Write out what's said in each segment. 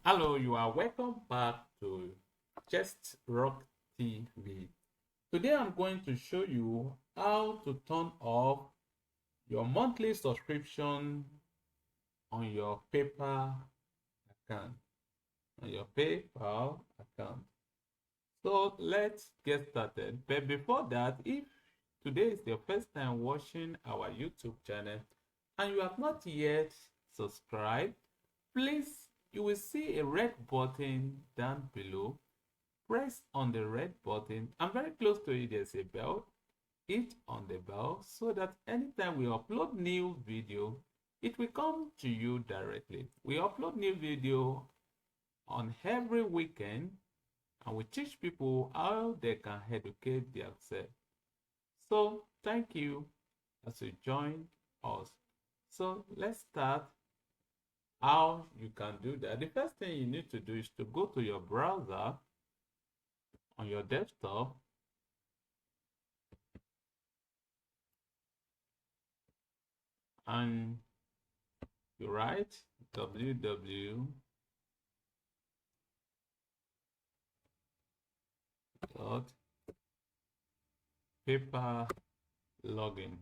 Hello, you are welcome back to Just Rock TV. Today I'm going to show you how to turn off your monthly subscription on your PayPal account, on your PayPal account. So let's get started. But before that, if today is your first time watching our YouTube channel and you have not yet subscribed, please, you will see a red button down below. Press on the red button and very close to it there's a bell. Hit on the bell so that anytime we upload new video, it will come to you directly. We upload new video on every weekend and we teach people how they can educate themselves. So thank you as you join us. So let's start how you can do that. The first thing you need to do is to go to your browser on your desktop and you write www dot paper login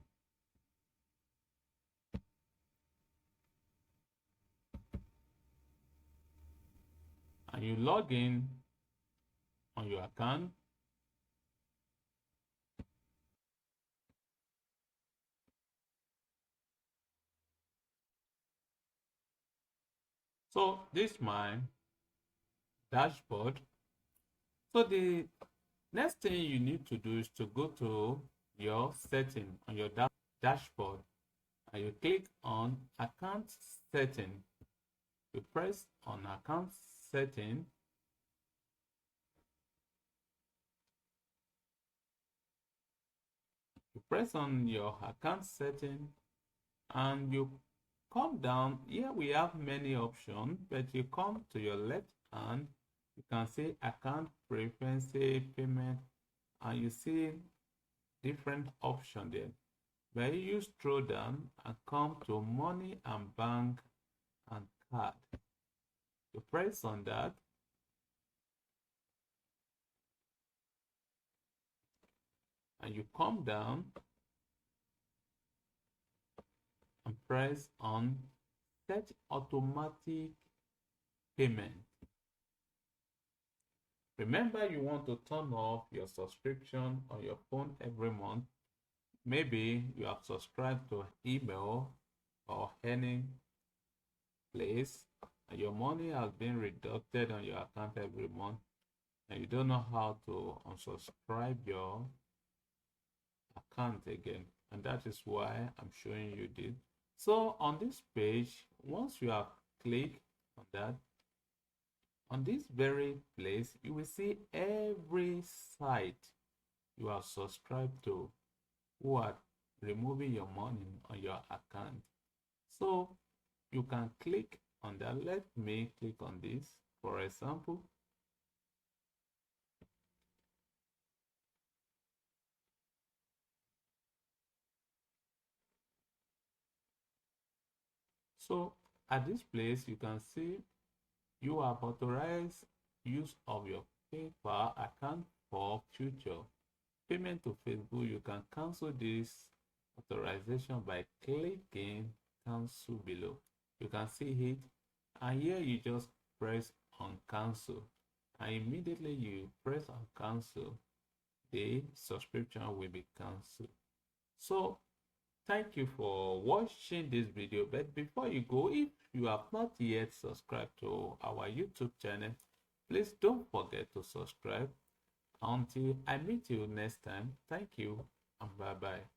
and you log in on your account. So this is my dashboard. So the next thing you need to do is to go to your setting on your dashboard and you click on account setting. You press on account setting. You press on your account setting and you come down. Here we have many options, but you come to your left hand, you can see account preferences, payment, and you see different options there. But you scroll down and come to money and bank and card. You press on that and you come down and press on set automatic payment. Remember, you want to turn off your subscription on your phone every month. Maybe you have subscribed to email or any place and your money has been deducted on your account every month and you don't know how to unsubscribe your account again, and that is why I'm showing you this. So on this page, once you have clicked on that, on this very place you will see every site you have subscribed to who are removing your money on your account. So you can click on that. Let me click on this for example. So at this place you can see you have authorized use of your PayPal account for future payment to Facebook. You can cancel this authorization by clicking cancel below. You can see it, and here you just press on cancel, and immediately you press on cancel, the subscription will be canceled. So thank you for watching this video, but before you go, if you have not yet subscribed to our YouTube channel, please don't forget to subscribe. Until I meet you next time, thank you and bye bye.